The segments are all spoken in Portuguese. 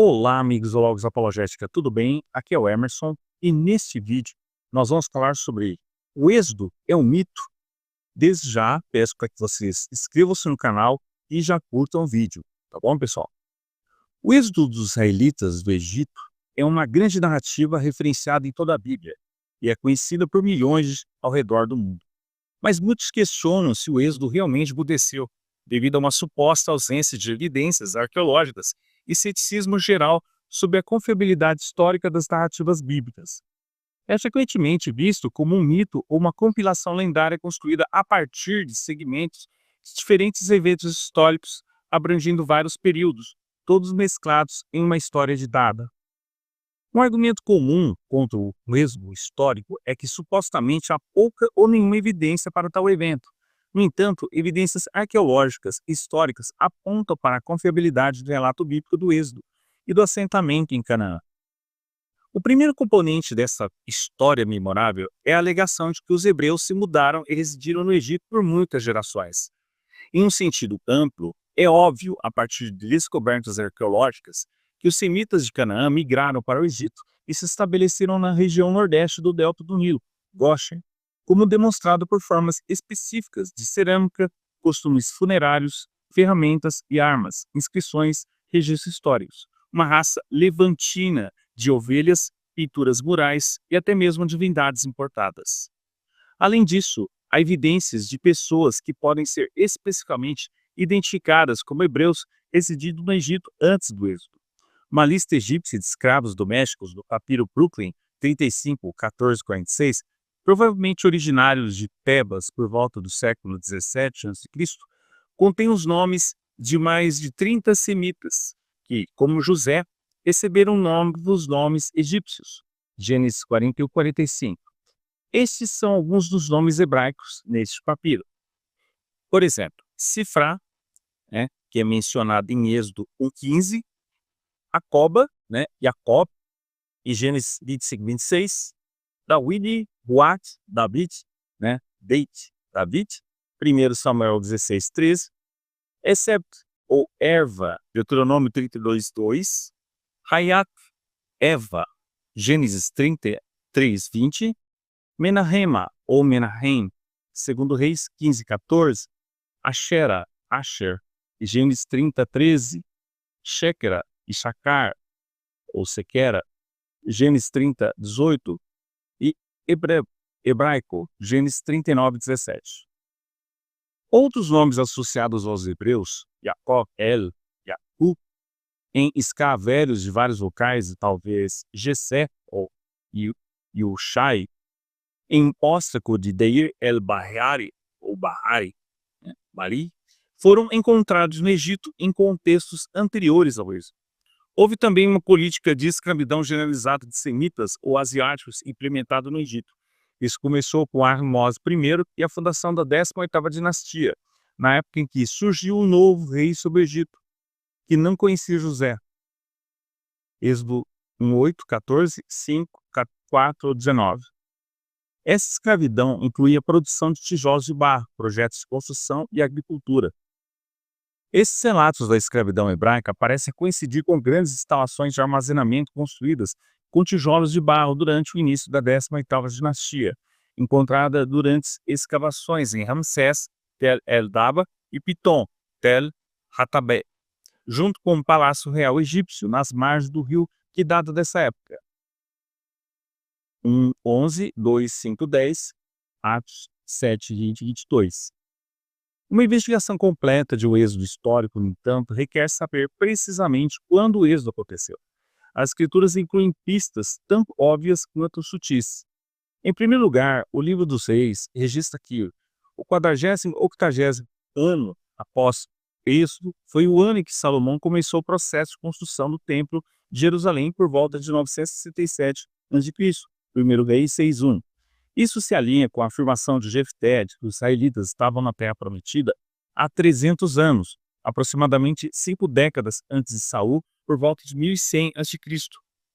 Olá, amigos do Logos Apologética, tudo bem? Aqui é o Emerson e neste vídeo nós vamos falar sobre o Êxodo é um mito. Desde já peço para que vocês inscrevam-se no canal e já curtam o vídeo, tá bom, pessoal? O Êxodo dos israelitas do Egito é uma grande narrativa referenciada em toda a Bíblia e é conhecida por milhões ao redor do mundo. Mas muitos questionam se o Êxodo realmente aconteceu, devido a uma suposta ausência de evidências arqueológicas e ceticismo geral sobre a confiabilidade histórica das narrativas bíblicas. É frequentemente visto como um mito ou uma compilação lendária construída a partir de segmentos de diferentes eventos históricos abrangendo vários períodos, todos mesclados em uma história ditada. Um argumento comum contra o êxodo histórico é que supostamente há pouca ou nenhuma evidência para tal evento. No entanto, evidências arqueológicas e históricas apontam para a confiabilidade do relato bíblico do êxodo e do assentamento em Canaã. O primeiro componente dessa história memorável é a alegação de que os hebreus se mudaram e residiram no Egito por muitas gerações. Em um sentido amplo, é óbvio, a partir de descobertas arqueológicas, que os semitas de Canaã migraram para o Egito e se estabeleceram na região nordeste do delta do Nilo, Goshen, como demonstrado por formas específicas de cerâmica, costumes funerários, ferramentas e armas, inscrições, registros históricos. Uma raça levantina de ovelhas, pinturas murais e até mesmo divindades importadas. Além disso, há evidências de pessoas que podem ser especificamente identificadas como hebreus residindo no Egito antes do êxodo. Uma lista egípcia de escravos domésticos do papiro Brooklyn 35-1446, provavelmente originários de Tebas por volta do século 17 a.C., contém os nomes de mais de 30 semitas, que, como José, receberam o nome dos nomes egípcios, Gênesis 41-45. Estes são alguns dos nomes hebraicos neste papiro. Por exemplo, Sifrá, que é mencionado em Êxodo 1:15, Acoba, Jacob, em Gênesis 25-26, Dawidi, Ruat, David, Deit, David, 1 Samuel 16:13, Except, ou Erva, Deuteronômio 32:2, Hayat, Eva, Gênesis 33:20, Menahema, ou Menahem, 2 Reis 15:14, Ashera, Asher, Gênesis 30:13, Shekera e Shacar, ou Sequera, Gênesis 30:18, e hebraico, Gênesis 39:17. Outros nomes associados aos hebreus, Jacó, El, Jacu, em escravérios de vários vocais, talvez Gessé ou Yushai, em óstraco de Deir el-Bahari, ou Bahari, Bari, foram encontrados no Egito em contextos anteriores ao êxodo. Houve também uma política de escravidão generalizada de semitas ou asiáticos implementada no Egito. Isso começou com Ahmose I e a fundação da 18ª dinastia, na época em que surgiu um novo rei sobre o Egito, que não conhecia José. Êxodo 1:8, 14, 5, 4 ou 19. Essa escravidão incluía a produção de tijolos de barro, projetos de construção e agricultura. Esses relatos da escravidão hebraica parecem coincidir com grandes instalações de armazenamento construídas com tijolos de barro durante o início da 18ª dinastia, encontrada durante escavações em Ramsés, Tel el-Daba e Pitom, Tel Hatabé, junto com o Palácio Real Egípcio nas margens do rio que data dessa época. 1:11, 2:5, 10, Atos 7:20 e 22. Uma investigação completa de um êxodo histórico, no entanto, requer saber precisamente quando o êxodo aconteceu. As escrituras incluem pistas tanto óbvias quanto sutis. Em primeiro lugar, o livro dos Reis registra que o 48º ano após êxodo foi o ano em que Salomão começou o processo de construção do Templo de Jerusalém por volta de 967 a.C., 1 Reis 6:1. Isso se alinha com a afirmação de Jefté de que os israelitas estavam na Terra Prometida há 300 anos, aproximadamente 5 décadas antes de Saul, por volta de 1100 a.C.,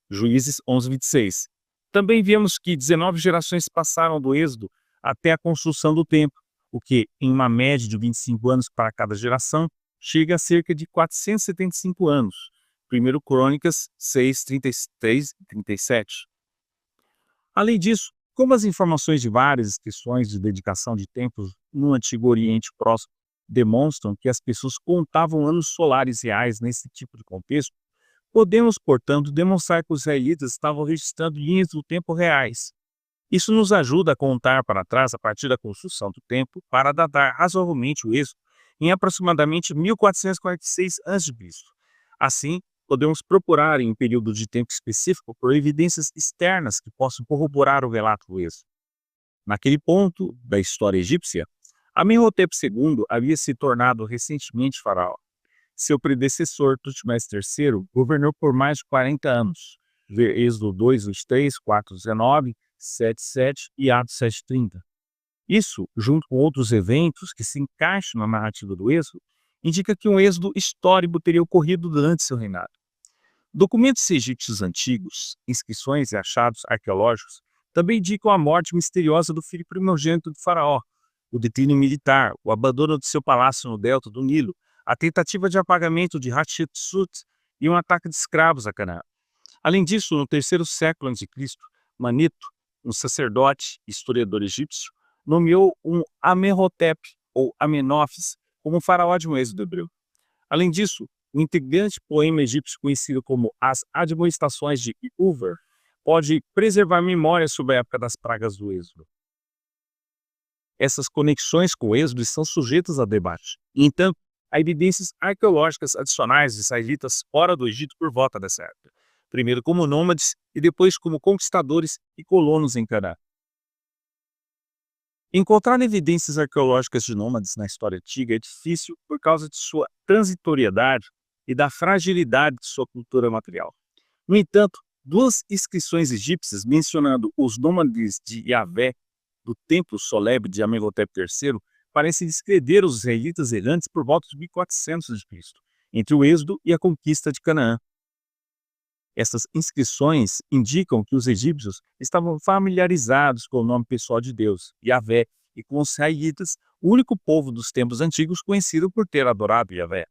Juízes 11:26. Também vemos que 19 gerações passaram do êxodo até a construção do templo, o que, em uma média de 25 anos para cada geração, chega a cerca de 475 anos. 1 Crônicas 6, 33 e 37. Além disso, como as informações de várias inscrições de dedicação de templos no Antigo Oriente Próximo demonstram que as pessoas contavam anos solares reais nesse tipo de contexto, podemos, portanto, demonstrar que os israelitas estavam registrando linhas do tempo reais. Isso nos ajuda a contar para trás a partir da construção do templo para datar razoavelmente o êxodo em aproximadamente 1446 a.C. Assim, podemos procurar em um período de tempo específico por evidências externas que possam corroborar o relato do êxodo. Naquele ponto da história egípcia, Amenhotep II havia se tornado recentemente faraó. Seu predecessor, Tutmés III, governou por mais de 40 anos. Ver Êxodo 2, 23, 4, 19, 7, 7 e Atos 7, 30. Isso, junto com outros eventos que se encaixam na narrativa do Êxodo, indica que um êxodo histórico teria ocorrido durante seu reinado. Documentos egípcios antigos, inscrições e achados arqueológicos também indicam a morte misteriosa do filho primogênito do faraó, o declínio militar, o abandono de seu palácio no delta do Nilo, a tentativa de apagamento de Hatshepsut e um ataque de escravos a Canaã. Além disso, no terceiro século a.C., Manito, um sacerdote e historiador egípcio, nomeou um Amenhotep ou Amenófis como faraó de um êxodo hebreu. Além disso, o integrante poema egípcio conhecido como As Admoestações de Iuver pode preservar memórias sobre a época das pragas do êxodo. Essas conexões com o êxodo estão sujeitas a debate. Entanto, há evidências arqueológicas adicionais de israelitas fora do Egito por volta dessa época, primeiro como nômades e depois como conquistadores e colonos em Canaã. Encontrar evidências arqueológicas de nômades na história antiga é difícil por causa de sua transitoriedade e da fragilidade de sua cultura material. No entanto, duas inscrições egípcias mencionando os nômades de Yahvé do templo solemne de Amenhotep III parecem descrever os israelitas errantes por volta de 1400 a.C., entre o êxodo e a conquista de Canaã. Essas inscrições indicam que os egípcios estavam familiarizados com o nome pessoal de Deus, Yahvé, e com os israelitas, o único povo dos tempos antigos conhecido por ter adorado Yahvé.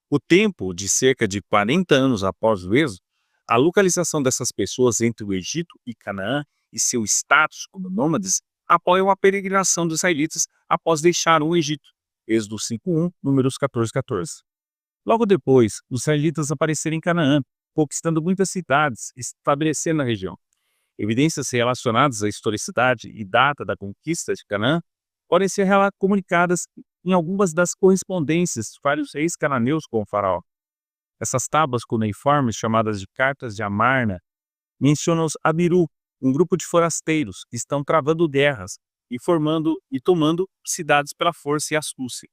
O tempo de cerca de 40 anos após o êxodo, a localização dessas pessoas entre o Egito e Canaã e seu status como nômades apoiam a peregrinação dos israelitas após deixar o Egito. Êxodo 5:1, Números 14:14. Logo depois, os israelitas apareceram em Canaã, conquistando muitas cidades e se estabelecendo na região. Evidências relacionadas à historicidade e data da conquista de Canaã podem ser comunicadas em algumas das correspondências de vários reis cananeus com o faraó. Essas tábuas cuneiformes, chamadas de Cartas de Amarna, mencionam os Abiru, um grupo de forasteiros que estão travando guerras e tomando cidades pela força e astúcia.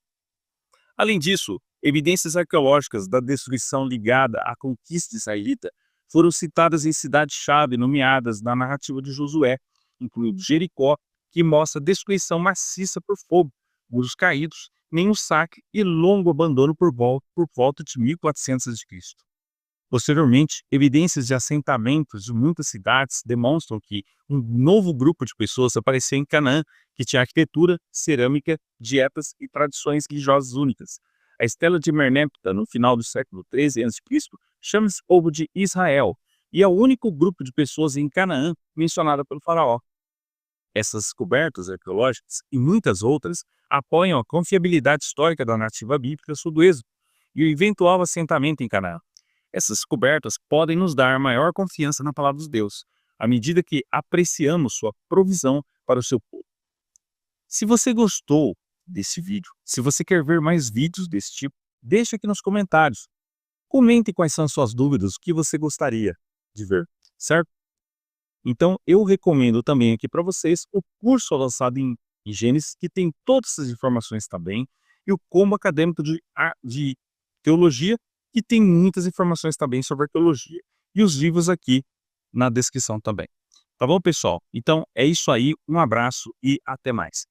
Além disso, evidências arqueológicas da destruição ligada à conquista israelita foram citadas em cidades-chave nomeadas na narrativa de Josué, incluindo Jericó, que mostra destruição maciça por fogo, muros caídos, nenhum saque e longo abandono por volta de 1400 a.C. Posteriormente, evidências de assentamentos de muitas cidades demonstram que um novo grupo de pessoas apareceu em Canaã, que tinha arquitetura, cerâmica, dietas e tradições religiosas únicas. A estela de Merneptah, no final do século XIII a.C., chama esse povo de Israel, e é o único grupo de pessoas em Canaã mencionada pelo faraó. Essas descobertas arqueológicas e muitas outras apoiam a confiabilidade histórica da narrativa bíblica sobre o êxodo e o eventual assentamento em Canaã. Essas descobertas podem nos dar maior confiança na palavra de Deus, à medida que apreciamos sua provisão para o seu povo. Se você gostou desse vídeo, se você quer ver mais vídeos desse tipo, deixe aqui nos comentários. Comente quais são as suas dúvidas, o que você gostaria de ver, certo? Então, eu recomendo também aqui para vocês o curso lançado em Gênesis, que tem todas essas informações também, e o combo acadêmico de teologia, que tem muitas informações também sobre arqueologia. E os livros aqui na descrição também. Tá bom, pessoal? Então, é isso aí. Um abraço e até mais.